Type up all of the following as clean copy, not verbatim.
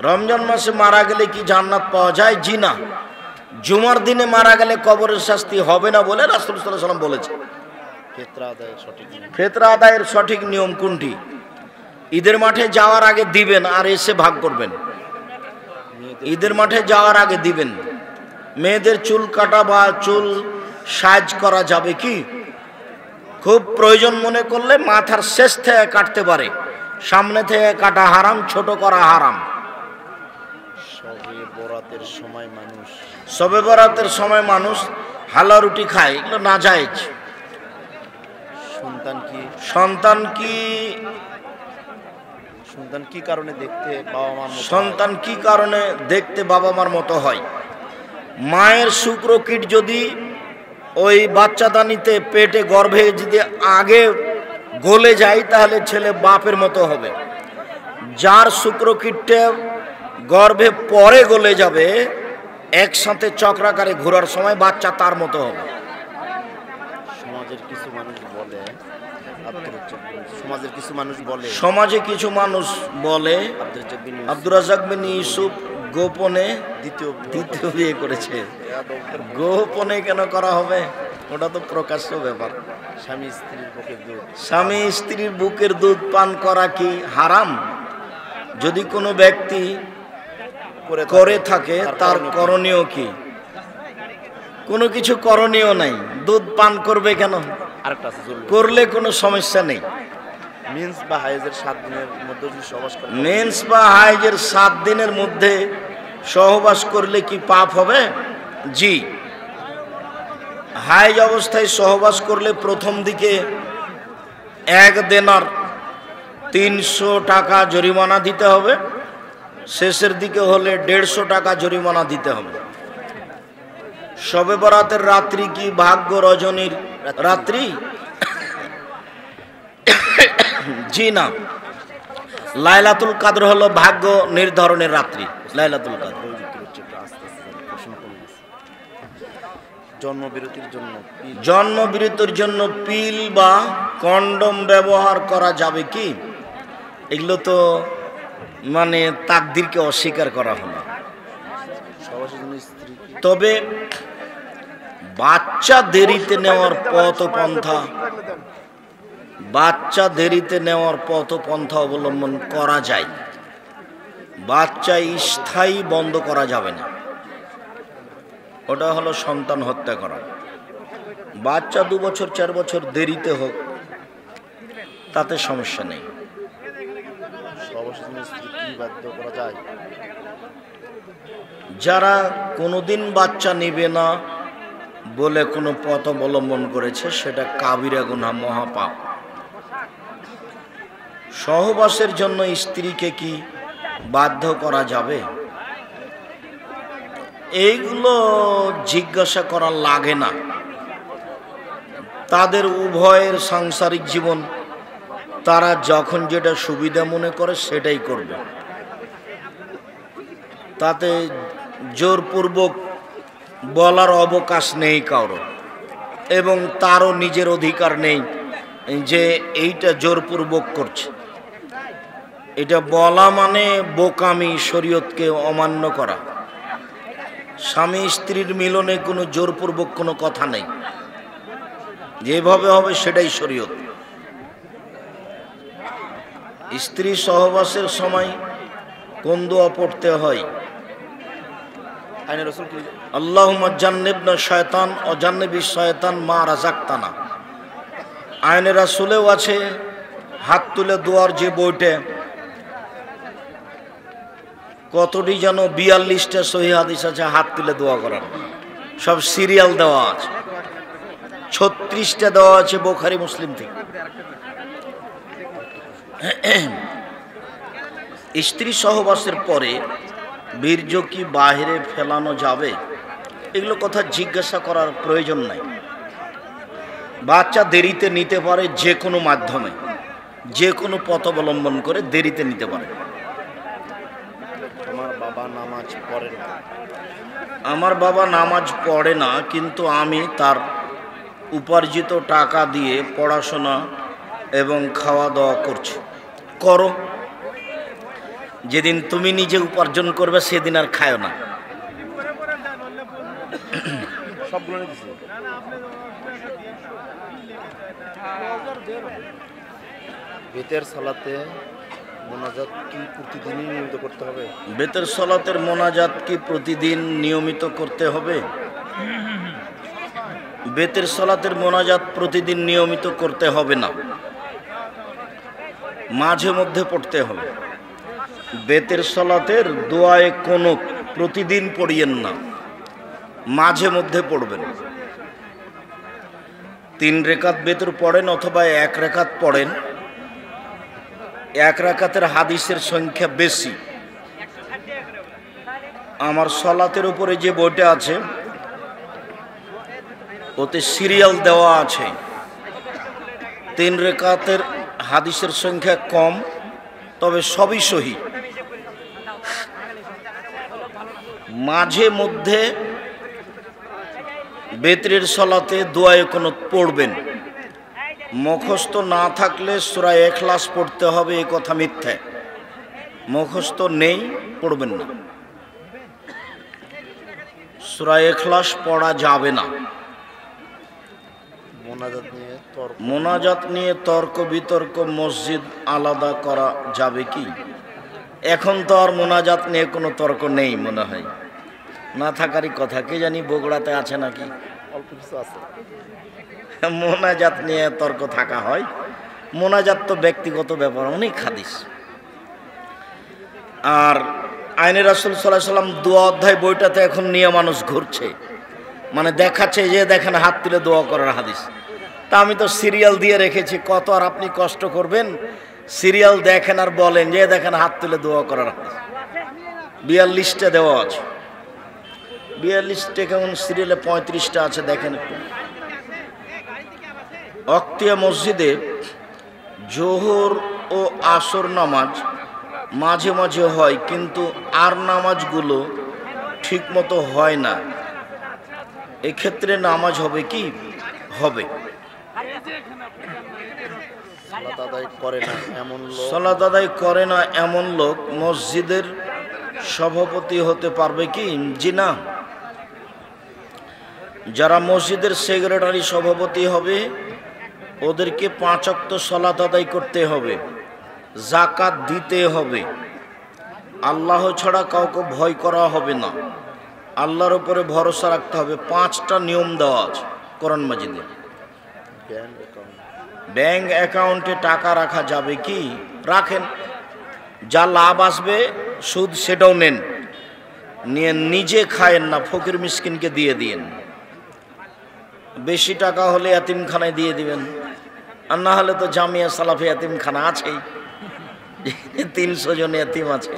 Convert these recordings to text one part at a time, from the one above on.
রমজান মাসে মারা গেলে কি জান্নাত পাওয়া যায়? জি না। জুমার দিনে মারা গেলে কবরের শাস্তি হবে না বলে রাসূল সাল্লাল্লাহু আলাইহি ওয়াসাল্লাম বলেছে। ফিতরা আদায়ের সঠিক নিয়ম কোনটি? ঈদের মাঠে যাওয়ার আগে দিবেন আর এসে ভাগ করবেন। ঈদের মাঠে যাওয়ার আগে দিবেন। মেয়েদের চুল কাটা বা চুল সাজ করা যাবে কি? খুব প্রয়োজন মনে করলে মাথার শেষ থেকে কাটতে পারে, সামনে থেকে কাটা হারাম, ছোট করা হারাম। শবে বরাতের সময় মানুষ হালা রুটি খায়, এগুলো নাজায়েজ। সন্তান কি কারণে দেখতে বাবা মার মতো হয়? মায়ের শুক্রকীট যদি ওই বাচ্চাদানিতে পেটে গর্ভে যদি আগে গলে যায় তাহলে ছেলে বাপের মতো হবে। যার শুক্রকীটটা গর্ভে পরে গলে যাবে, একসাথে চক্রাকারে ঘোরার সময় বাচ্চা তার মতো হবে। সমাজে কিছু মানুষ বলে আব্দুর রাজ্জাক বিন ইউসুফ গোপনে দ্বিতীয় বিয়ে করেছে। গোপনে কেন করা হবে? ওটা তো প্রকাশ্য ব্যাপার। স্বামী স্ত্রীর বুকের দুধ পান করা কি হারাম? যদি কোনো ব্যক্তি করে থাকে তার করণীয় কি? কোনো কিছু করণীয় নাই। দুধ পান করবে কেন? করলে কোনো সমস্যা নেই। মেন্স বা হাইজের 7 দিনের মধ্যে সহবাস করলে কি পাপ হবে? জি। হাইজ অবস্থায় সহবাস করলে প্রথম দিকে 1 দিনার 300 টাকা জরিমানা দিতে হবে, শেষের দিকে হলে 150 টাকা জরিমানা দিতে হবে। শবে বরাতের রাত্রি কি ভাগ্য রজনীর রাত্রি? জি না। লাইলাতুল কদর হলো ভাগ্য নির্ধারণের রাত্রি। লাইলাতুল কদর। জন্মবিরতির জন্য পিল বা কন্ডম ব্যবহার করা যাবে কি? এগুলো তো মানে তাকদীরকে অস্বীকার করা হলো। তবে বাচ্চা দেরিতে নেওয়ার পথ পন্থা অবলম্বন করা যায়। বাচ্চা স্থায়ী বন্ধ করা যাবে না, ওটা হলো সন্তান হত্যা করা। বাচ্চা 2 বছর 4 বছর দেরিতে হোক, তাতে সমস্যা নেই। যারা কোনোদিন বাচ্চা নিবে না বলে কোনো পথ অবলম্বন করেছে, সেটা কাবিরা গুনাহ, মহাপাপ। সহবাসের জন্য স্ত্রীকে কি বাধ্য করা যাবে? এইগুলো জিজ্ঞাসা করা লাগে না। তাদের উভয়ের সাংসারিক জীবন, তারা যখন যেটা সুবিধা মনে করে সেটাই করবে। তাতে জোরপূর্বক বলার অবকাশ নেই কারো, এবং তারও নিজের অধিকার নেই যে এইটা জোরপূর্বক করছে। এটা বলা মানে বোকামি, শরীয়তকে অমান্য করা। স্বামী স্ত্রীর মিলনে কোনো জোরপূর্বক কোনো কথা নেই, যেভাবে হবে সেটাই শরীয়ত। স্ত্রী সহবাসের সময় কোন দোয়া পড়তে হয়? আল্লাহুম্মা জান্নিবনা শায়তান ও জান্নিবিশ শায়তান মা রাযাকতানা। আইনে রাসূলেও আছে, হাত তুলে দোয়ার যে বইটা, কতটি যেন 42টা সহিহ হাদিস আছে হাত তুলে দোয়া করার, সব সিরিয়াল দেওয়া আছে। 36টা দেওয়া আছে বুখারী মুসলিম থেকে। স্ত্রী সহবাসের পরে বীর্য কি বাহিরে ফেলানো যাবে? এগুলো কথা জিজ্ঞাসা করার প্রয়োজন নাই। বাচ্চা দেরিতে নিতে পারে যে কোনো মাধ্যমে, যে কোনো পথ অবলম্বন করে দেরিতে নিতে পারে। আমার বাবা নামাজ পড়ে না, কিন্তু আমি তার উপার্জিত টাকা দিয়ে পড়াশোনা এবং খাওয়া দাওয়া করছি। করো, যেদিন তুমি নিজে উপার্জন করবে সেদিন আর খায়ও না। বেতের সালাতে মোনাজাত কি প্রতিদিনই নিয়মিত করতে হবে? বেতের সালাতের মোনাজাত কি প্রতিদিন নিয়মিত করতে হবে? বেতের সালাতের মোনাজাত প্রতিদিন নিয়মিত করতে হবে না, মাঝে মধ্যে পড়তে হবে। বেতের সালাতের দোয়ায়ে কুনুত প্রতিদিন পড়িয়েন না, মাঝে মধ্যে পড়বেন। 3 রাকাত বেতের পড়েন অথবা 1 রাকাত পড়েন। 1 রাকাতের হাদিসের সংখ্যা বেশি। আমার সালাতের উপরে যে বইটা আছে ওতে সিরিয়াল দেওয়া আছে। 3 রাকাতের হাদিসের সংখ্যা কম, তবে সবই সহি। মাঝে মধ্যে বেতরের সালাতে দোয়ায়ে কুনুত পড়বেন। মুখস্থ না থাকলে সূরা ইখলাস পড়তে হবে, এই কথা মিথ্যা। মুখস্থ নেই, পড়বেন না। সূরা ইখলাস পড়া যাবে না। মোনাজাত নিয়ে তর্ক বিতর্ক মসজিদ আলাদা করা যাবে কি? এখন তো আর মোনাজাত নিয়ে কোনো তর্ক নেই মনে হয়, না থাকারই কথা। কে জানি বগুড়াতে আছে নাকি, অল্প কিছু আছে। মোনাজাত নিয়ে তর্ক থাকা হয়? মোনাজাত তো ব্যক্তিগত ব্যাপার, অনেক হাদিস। আর আইনে রাসূল সাল্লাল্লাহু আলাইহি সাল্লাম দোয়া অধ্যায় বইটাতে এখন নিয়ে মানুষ ঘুরছে, মানে দেখাচ্ছে যে দেখেন হাত তুলে দোয়া করার হাদিস। তা আমি তো সিরিয়াল দিয়ে রেখেছি, কত আর আপনি কষ্ট করবেন? সিরিয়াল দেখেন আর বলেন যে দেখেন হাত তুলে দোয়া করার হাদিস। 42টা দেওয়া আছে। 42টা কেমন সিরিয়ালে 35টা আছে, দেখেন একটু। অক্তিয়া মসজিদে জোহর ও আসর নামাজ মাঝে মাঝে হয়, কিন্তু আর নামাজগুলো ঠিক মতো হয় না। এক্ষেত্রে নামাজ হবে কি? হবে। সালাত আদায় করে না এমন লোক মসজিদের সভাপতি হতে পারবে কি? জি না। যারা মসজিদের সেক্রেটারি সভাপতি হবে ওদেরকে 5 ওয়াক্ত সালাত আদায় করতে হবে, যাকাত দিতে হবে, আল্লাহ ছাড়া কাউকে ভয় করা হবে না, আল্লাহর উপরে ভরসা রাখতে হবে। 5টা নিয়ম দেওয়া আছে কোরআন মাজিদে। ব্যাংক অ্যাকাউন্টে টাকা রাখা যাবে কি? রাখেন, যা লাভ আসবে সুদ সেটাও নেন, নিয়ে নিজে খায়েন না, ফকির মিসকিনকে দিয়ে দিয়েন। বেশি টাকা হলে এতিমখানায় দিয়ে দিবেন, আর না হলে তো জামিয়া সালাফি এতিমখানা আছেই, 300 জন এতিম আছে।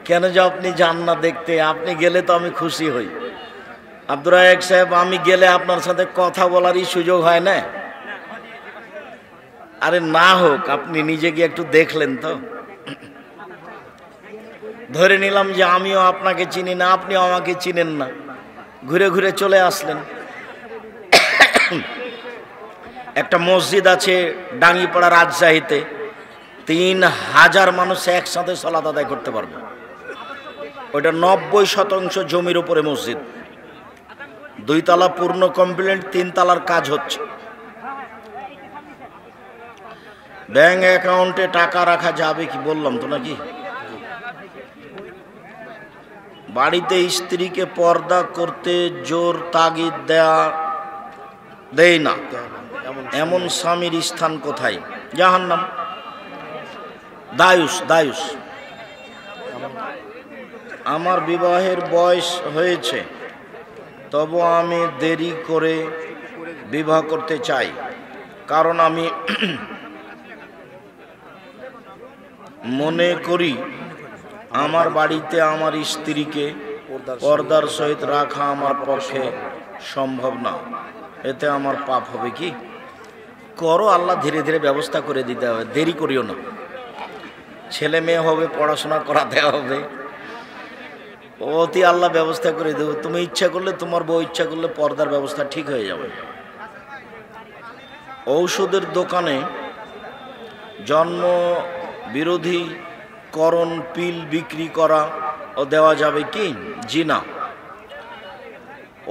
কেন যে আপনি যান না দেখতে? আপনি গেলে তো আমি খুশি হই। আব্দুর রাজ্জাক সাহেব, আমি গেলে আপনার সাথে কথা বলারই সুযোগ হয় না। আরে না হোক, আপনি নিজে গিয়ে একটু দেখলেন তো। ধরে নিলাম যে আমিও আপনাকে চিনি না, আপনিও আমাকে চিনেন না, ঘুরে ঘুরে চলে আসলেন। একটা মসজিদ আছে ডাঙ্গিপাড়া রাজশাহীতে, 3000 মানুষ একসাথে সালাত আদায় করতে পারবে। ওইটা 90% জমির উপরে মসজিদ। 2 তলা পূর্ণ কমপ্লিট, 3 তলার কাজ হচ্ছে। ব্যাংক অ্যাকাউন্টে টাকা রাখা যাবে কি? বললাম তো নাকি। বাড়িতে স্ত্রীকে পর্দা করতে জোর তাগিদ দেয় না, এমন স্বামীর স্থান কোথায়? জাহান্নাম। দায়ুস। আমার বিবাহের বয়স হয়েছে, তবু আমি দেরি করে বিবাহ করতে চাই, কারণ আমি মনে করি আমার বাড়িতে আমার স্ত্রীকে পর্দার সহিত রাখা আমার পক্ষে সম্ভব না। এতে আমার পাপ হবে কি? করো, আল্লাহ ধীরে ধীরে ব্যবস্থা করে দিতে হবে, দেরি করিও না। ছেলে মেয়ে হবে, পড়াশোনা করাতে হবে, অতি আল্লাহ ব্যবস্থা করে দেবে। তুমি ইচ্ছা করলে, তোমার বউ ইচ্ছা করলে পর্দার ব্যবস্থা ঠিক হয়ে যাবে। ঔষধের দোকানে জন্ম বিরোধী করণ পিল বিক্রি করা ও দেওয়া যাবে কি? জি না।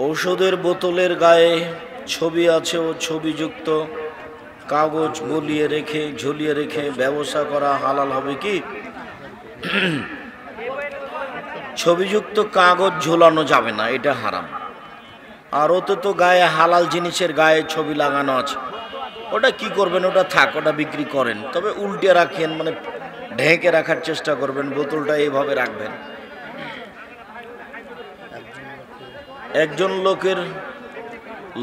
ঔষধের বোতলের গায়ে ছবি আছে ও ছবিযুক্ত কাগজ ঝুলিয়ে রেখে ব্যবসা করা হালাল হবে কি? ছবিযুক্ত কাগজ ঝোলানো যাবে না, এটা হারাম। আর ওতে তো গায়ে হালাল জিনিসের গায়ে ছবি লাগানো আছে, ওটা কি করবেন? ওটা থাক, ওটা বিক্রি করেন, তবে উল্টে রাখেন, মানে ঢেকে রাখার চেষ্টা করবেন, বোতলটা এইভাবে রাখবেন। একজন লোকের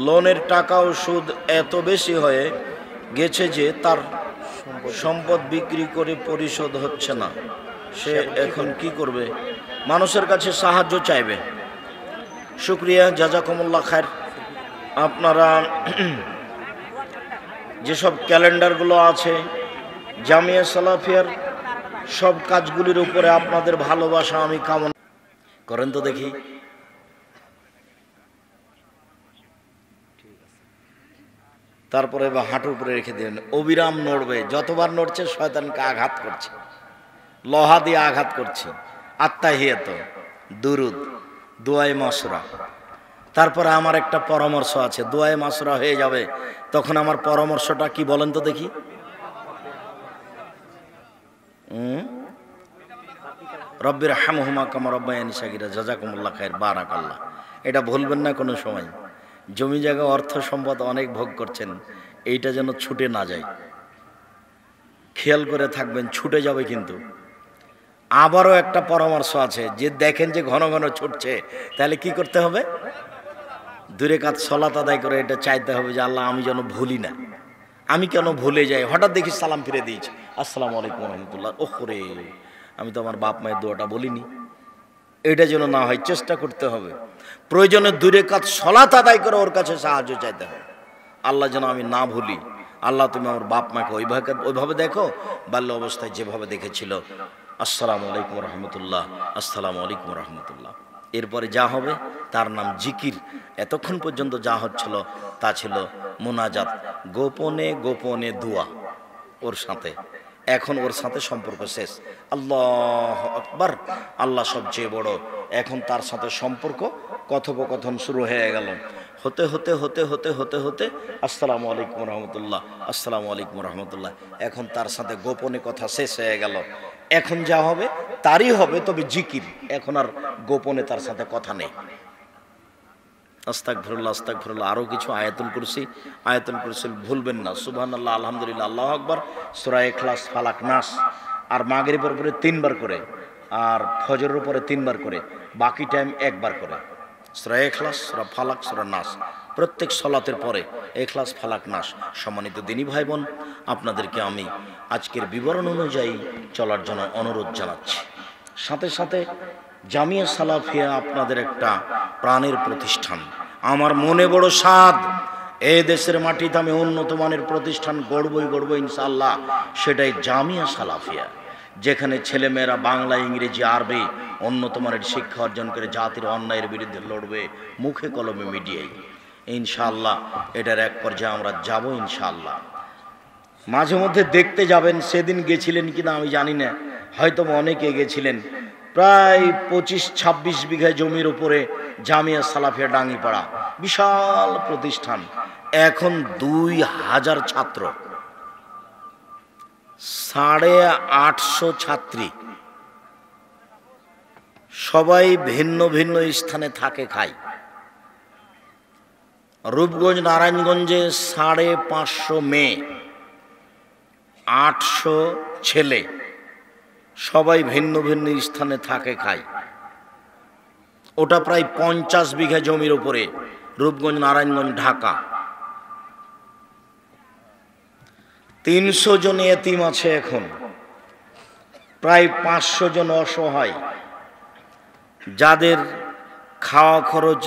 লোনের টাকা ও সুদ এত বেশি হয়ে গেছে যে তার সম্পদ বিক্রি করে পরিশোধ হচ্ছে না, সে এখন কি করবে? মানুষের কাছে সাহায্য চাইবে। শুকরিয়া, জাজাকুমুল্লাহ খায়ের। আপনারা যেসব ক্যালেন্ডারগুলো আছে জামিয়া সালাফিয়ার সব কাজগুলির উপরে আপনাদের ভালোবাসা আমি কামনা করেন তো দেখি। তারপরে বা হাঁটুর উপরে রেখে দেবেন, অবিরাম নড়বে, যতবার নড়ছে শয়তানকে আঘাত করছে, লোহা দিয়ে আঘাত করছে। আত্তাহিয়াত, দুরুদ, দুআয়ে মাসুরা। তারপরে আমার একটা পরামর্শ আছে, দুআয়ে মাসুরা হয়ে যাবে, তখন আমার পরামর্শটা কি বলেন তো দেখি? রব্বির হামহুমা কামা রব্বায়ানি সাগীরা, জাযাকুমুল্লাহ খায়র, বারাকাল্লাহ। এটা ভুলবেন না কোনো সময়। জমি জায়গা অর্থ সম্পদ অনেক ভোগ করছেন, এইটা যেন ছুটে না যায়, খেয়াল করে থাকবেন, ছুটে যাবে কিন্তু। আবারও একটা পরামর্শ আছে, যে দেখেন যে ঘন ঘন ছুটছে, তাহলে কি করতে হবে? 2 রাকাত সালাত আদায় করে এটা চাইতে হবে যে আল্লাহ আমি যেন ভুলি না। আমি কেন ভুলে যাই? হঠাৎ দেখি সালাম ফিরে দিয়েছি, আসসালামু আলাইকুম রহমতুল্লাহ, ওরে আমি তো আমার বাপ মায়ের দোয়াটা বলিনি। এটা যেন না হয়, চেষ্টা করতে হবে। প্রয়োজনে 2 রাকাত সালাত আদায় করে ওর কাছে সাহায্য চাইতে হবে, আল্লাহ যেন আমি না ভুলি। আল্লাহ তুমি আমার বাপ মাকে ওইভাবে দেখো, বাল্য অবস্থায় যেভাবে দেখেছিল। আসসালামু আলাইকুম রহমতুল্লাহ, আসসালামু আলাইকুম রহমতুল্লাহ। এরপরে যা হবে তার নাম জিকির। এতক্ষণ পর্যন্ত যা হচ্ছিল তা ছিল মুনাজাত, গোপনে গোপনে দোয়া ওর সাথে। এখন ওর সাথে সম্পর্ক শেষ। আল্লাহু আকবার, আল্লাহ সবচেয়ে বড়। এখন তার সাথে সম্পর্ক, কথোপকথন শুরু হয়ে গেল। হতে হতে হতে হতে হতে হতে আসসালামু আলাইকুম রহমতুল্লাহ, আসসালামু আলাইকুম রহমতুল্লাহ। এখন তার সাথে গোপনে কথা শেষ হয়ে গেল। এখন যা হবে তারই হবে, তবে জিকির। এখন আর গোপনে তার সাথে কথা নেই। আস্তাগফিরুল্লাহ, আস্তাগফিরুল্লাহ। আরও কিছু আয়াতুল কুরসি ভুলবেন না। সুবহানাল্লাহ, আলহামদুলিল্লাহ, আল্লাহু আকবার, সূরা ইখলাস, ফালাক, নাস। আর মাগরিবের পরে 3 বার করে, আর ফজরের উপরে 3 বার করে, বাকি টাইম 1 বার করে। সূরা ইখলাস, সূরা ফালাক, সূরা নাস, প্রত্যেক সালাতের পরে ইখলাস, ফালাক, নাস। সম্মানিত দিনী ভাই বোন, আপনাদেরকে আমি আজকের বিবরণ অনুযায়ী চলার জন্য অনুরোধ জানাচ্ছি। সাথে সাথে জামিয়া সালাফিয়া আপনাদের একটা প্রাণের প্রতিষ্ঠান। আমার মনে বড় সাধ, এই দেশের মাটিতে আমি উন্নত মানের প্রতিষ্ঠান গড়বই ইনশাআল্লাহ। সেটাই জামিয়া সালাফিয়া, যেখানে ছেলেমেয়েরা বাংলা, ইংরেজি, আরবি উন্নত মানের শিক্ষা অর্জন করে জাতির অন্যায়ের বিরুদ্ধে লড়বে, মুখে কলমে মিডিয়ায়। ইনশাআল্লাহ এটার এক পর্যায়ে আমরা যাব ইনশাআল্লাহ। মাঝে মধ্যে দেখতে যাবেন, সেদিন গেছিলেন কিনা আমি জানি না, হয়তো অনেকে গেছিলেন। প্রায় 25-26 বিঘা জমির উপরে জামিয়া সালাফিয়া ডাঙ্গিপাড়া, বিশাল প্রতিষ্ঠান। এখন 2000 ছাত্র, 850 ছাত্রী, সবাই ভিন্ন ভিন্ন স্থানে থাকে, খায়। রূপগঞ্জ, নারায়ণগঞ্জে 550 মেয়ে, 800 ছেলে, সবাই ভিন্ন ভিন্ন স্থানে থাকে, খায়। ওটা প্রায় 50 বিঘা জমির উপরে, রূপগঞ্জ, নারায়ণগঞ্জ, ঢাকা। 300 জন এতিম আছে এখন, প্রায় 500 জন অসহায়, যাদের খাওয়া খরচ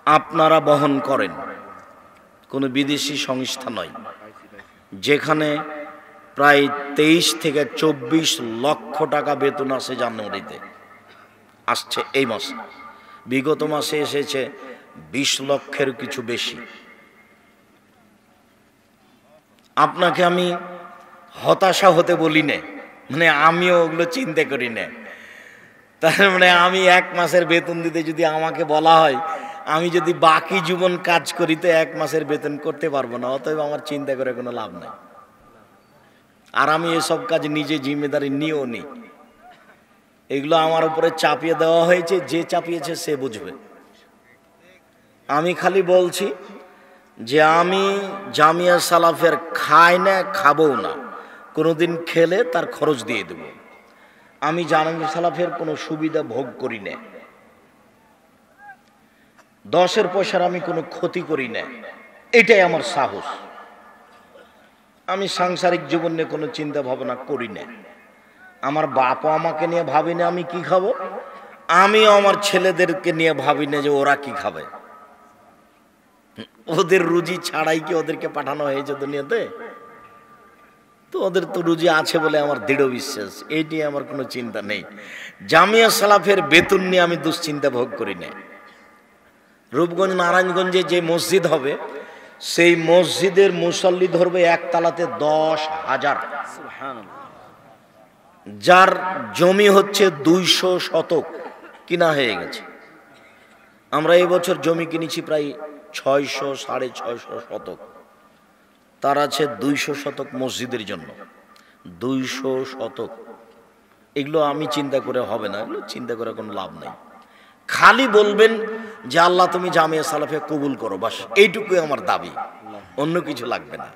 আপনারা বহন করেন। কোনো বিদেশি সংস্থা নয়, যেখানে প্রায় 23 থেকে 24 লক্ষ টাকা বেতন আসে জানুয়ারিতে, আসছে এই মাসে। বিগত মাসে এসেছে 20 লক্ষের কিছু বেশি। আপনাকে আমি হতাশা হতে বলি না, মানে আমিও ওগুলো চিন্তা করি না। তার মানে আমি 1 মাসের বেতন দিতে যদি আমাকে বলা হয়, আমি যদি বাকি জীবন কাজ করি তো 1 মাসের বেতন করতে পারবো না, অতএব আমার চিন্তা করে কোনো লাভ নাই। আর আমি এসব কাজ নিজে জিম্মেদারি নিয়েও নি। এগুলো আমার উপরে চাপিয়ে দেওয়া হয়েছে, যে চাপিয়েছে সে বুঝবে। আমি খালি বলছি যে আমি জামিয়া সালাফের খাই না, খাবও না, কোনোদিন খেলে তার খরচ দিয়ে দেব। আমি জামিয়া সালাফের কোনো সুবিধা ভোগ করি না, 10 পয়সার আমি কোনো ক্ষতি করি না, এটাই আমার সাহস। আমি সাংসারিক জীবন নিয়ে কোনো চিন্তা ভাবনা করি না। আমার বাপও আমাকে নিয়ে ভাবি না আমি কি খাবো, আমিও আমার ছেলেদেরকে নিয়ে ভাবি না যে ওরা কি খাবে। ওদের রুজি ছাড়াই কি ওদেরকে পাঠানো হয়েছে দুনিয়াতে? তো ওদের তো রুজি আছে বলে আমার দৃঢ় বিশ্বাস, এই নিয়ে আমার কোনো চিন্তা নেই। জামিয়া সালাফের বেতন নিয়ে আমি দুশ্চিন্তা ভোগ করি না। রূপগঞ্জ নারায়ণগঞ্জে যে মসজিদ হবে, সেই মসজিদের মুসল্লি ধরবে একতলাতে 10,000, যার জমি হচ্ছে 200 শতক কিনা হয়ে গেছে। আমরা এই বছর জমি কিনেছি প্রায় 600 650 শতক। তার আছে 200 শতক মসজিদের জন্য, 200 শতক। এগুলো আমি চিন্তা করে হবে না, এগুলো চিন্তা করে কোনো লাভ নেই। খালি বলবেন যে আল্লাহ তুমি জামিয়া সালাফে কবুল করো, বাস এইটুকুই আমার দাবি, অন্য কিছু লাগবে না।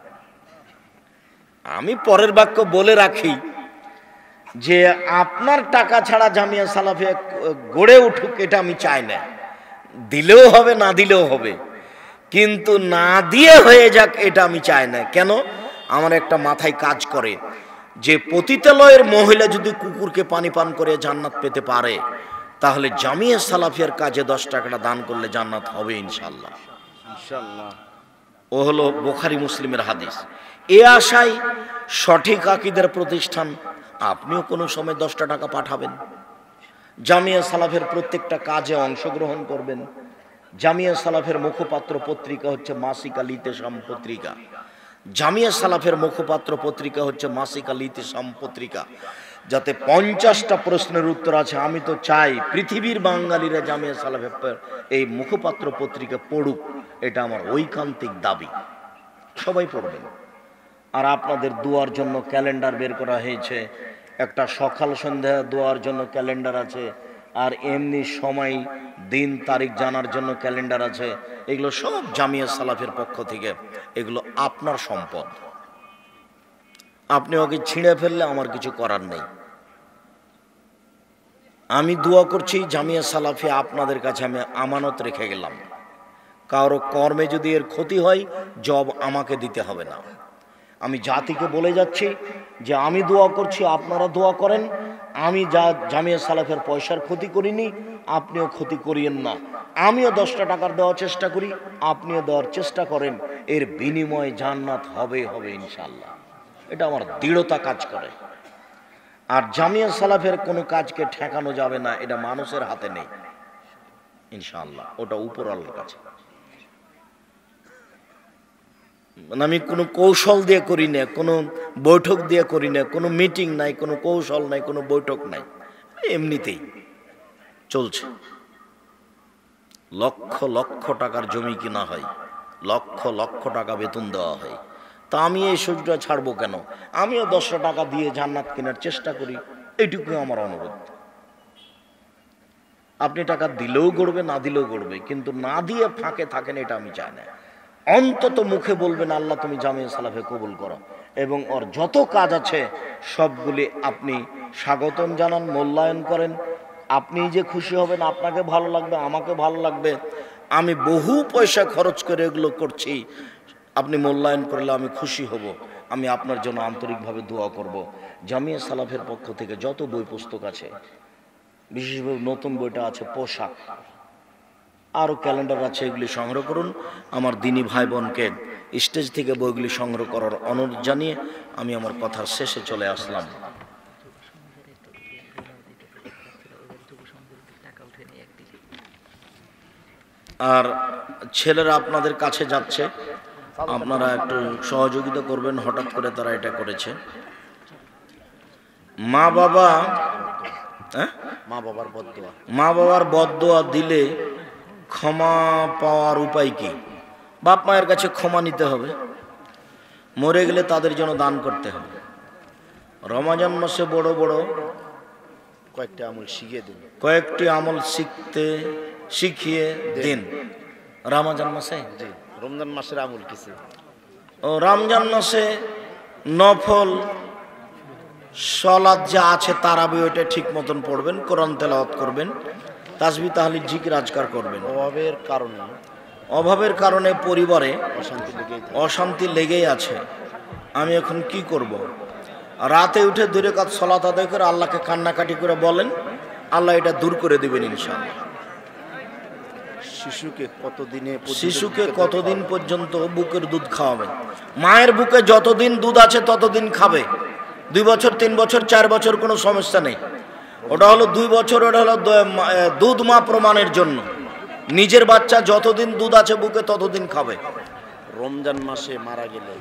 আমি পরের বাক্য বলে রাখি যে আপনার টাকা ছাড়া জামিয়া সালাফে গড়ে উঠুক এটা আমি চাই না। দিলেও হবে, না দিলেও হবে, কিন্তু না দিয়ে হয়ে যাক এটা আমি চাই না। কেন? আমার একটা মাথায় কাজ করে যে পতিতালয়ের মহিলা যদি কুকুরকে পানি পান করে জান্নাত পেতে পারে, তাহলে জামিয়া সালাফিয়ার কাজে 10 টাকাটা দান করলে জান্নাত হবে ইনশাল্লাহ। ও হলো বুখারী মুসলিমের হাদিস। এ আশায় সঠিক আকীদার প্রতিষ্ঠান আপনিও কোনো সময় 10টা টাকা পাঠাবেন, জামিয়া সালাফের প্রত্যেকটা কাজে অংশগ্রহণ করবেন। জামিয়া সালাফের মুখপাত্র পত্রিকা হচ্ছে মাসিক আল ইতিসাম পত্রিকা। জামিয়া সালাফের মুখপাত্র পত্রিকা হচ্ছে মাসিক আল ইতিসাম পত্রিকা, যাতে 50টা প্রশ্নের উত্তর আছে। আমি তো চাই পৃথিবীর বাঙালিরা জামিয়া সালাফের এই মুখপাত্র পত্রিকা পড়ুক, এটা আমার ঐকান্তিক দাবি। সবাই পড়বেন। আর আপনাদের দোয়ার জন্য ক্যালেন্ডার বের করা হয়েছে, একটা সকাল সন্ধ্যা দোয়ার জন্য ক্যালেন্ডার আছে, আর এমনি সময় দিন তারিখ জানার জন্য ক্যালেন্ডার আছে। এগুলো সব জামিয়া সালাফের পক্ষ থেকে, এগুলো আপনার সম্পদ। আপনি ওকে ছিঁড়ে ফেললে আমার কিছু করার নেই। আমি দোয়া করছি জামিয়া সালাফি আপনাদের কাছে আমি আমানত রেখে গেলাম। কারো কর্মে যদি এর ক্ষতি হয়, জব আমাকে দিতে হবে না। আমি জাতিকে বলে যাচ্ছি যে আমি দোয়া করছি, আপনারা দোয়া করেন। আমি জামিয়া সালাফের পয়সার ক্ষতি করিনি, আপনিও ক্ষতি করিয়েন না। আমিও 10টা টাকার দেওয়ার চেষ্টা করি, আপনিও দেওয়ার চেষ্টা করেন। এর বিনিময়ে জান্নাত হবে হবে ইনশাল্লাহ, এটা আমার দৃঢ়তা কাজ করে। আর জামিয়া সালাফের কোনো কাজকে ঠেকানো যাবে না, এটা মানুষের হাতে নেই ইনশাআল্লাহ, ওটা উপরওয়ালার কাছে। মানে আমি কোনো কৌশল দিয়ে করি না, কোনো বৈঠক দিয়ে করি না, কোনো মিটিং নাই, কোনো কৌশল নাই, কোনো বৈঠক নাই, এমনিতেই চলছে। লক্ষ লক্ষ টাকার জমি কিনা হয়, লক্ষ লক্ষ টাকা বেতন দেওয়া হয়। তা আমি এই সুযোগটা ছাড়বো কেন? আমিও 10টা টাকা দিয়ে জান্নাত কেনার চেষ্টা করি, এইটুকুই আমার অনুরোধ। আপনি টাকা দিলেও গড়বে, না দিলেও গড়বে, কিন্তু না দিয়ে ফাঁকে থাকেন এটা আমি চাই না। অন্তত মুখে বলবেন আল্লাহ তুমি জামিয়া সালাফে কবুল করো, এবং ওর যত কাজ আছে সবগুলি আপনি স্বাগতম জানান, মূল্যায়ন করেন। আপনি যে খুশি হবেন, আপনাকে ভালো লাগবে, আমাকে ভালো লাগবে। আমি বহু পয়সা খরচ করে এগুলো করছি, আপনি মূল্যায়ন করলে আমি খুশি হব। আমি আপনার জন্য আন্তরিকভাবে দোয়া করব। জামিয়া সালাফের পক্ষ থেকে যত বই পুস্তক আছে, বিশেষভাবে নতুন বইটা আছে পোশাক, আরও ক্যালেন্ডার আছে, এগুলি সংগ্রহ করুন। আমার দিনী ভাই বোনকে স্টেজ থেকে বইগুলি সংগ্রহ করার অনুরোধ জানিয়ে আমি আমার কথার শেষে চলে আসলাম। আর ছেলেরা আপনাদের কাছে যাচ্ছে, আপনারা একটু সহযোগিতা করবেন। হঠাৎ করে তারা এটা করেছে। মা বাবা হ্যাঁ মা বাবার বদদোয়া। মা বাবার বদদোয়া দিলে ক্ষমা পাওয়ার উপায় কি? বাপ মায়ের কাছে ক্ষমা নিতে হবে, মরে গেলে তাদের জন্য দান করতে হবে। রমজান মাসে বড় বড় কয়েকটা আমল শিখিয়ে দিন। কয়েকটি আমল শিখিয়ে দিন। রমজান মাসে জি, রমজান মাসের আমল কিছু। ও রমজান মাসে নফল সালাত যা আছে তারাবি ওইটা ঠিক মতন পড়বেন, কোরআন তেলাওয়াত করবেন, তাসবিহ তাহলিল জিকির আজকার করবেন। অভাবের কারণে পরিবারে অশান্তি লেগেই আছে। আমি এখন কি করব? রাতে উঠে 2 রাকাত সালাত আদায় করে আল্লাহকে কান্নাকাটি করে বলেন, আল্লাহ এটা দূর করে দিবেন ইনশাআল্লাহ। শিশুকে কতদিন পর্যন্ত বুকের দুধ খাওয়াবেন? মায়ের বুকে যতদিন দুধ আছে ততদিন খাবে। 2 বছর 3 বছর 4 বছর কোনো সমস্যা নেই। ওটা হলো 2 বছর, ওটা হলো দুধ মা প্রমাণের জন্য। নিজের বাচ্চা যতদিন দুধ আছে বুকে ততদিন খাবে। রমজান মাসে মারা গেলে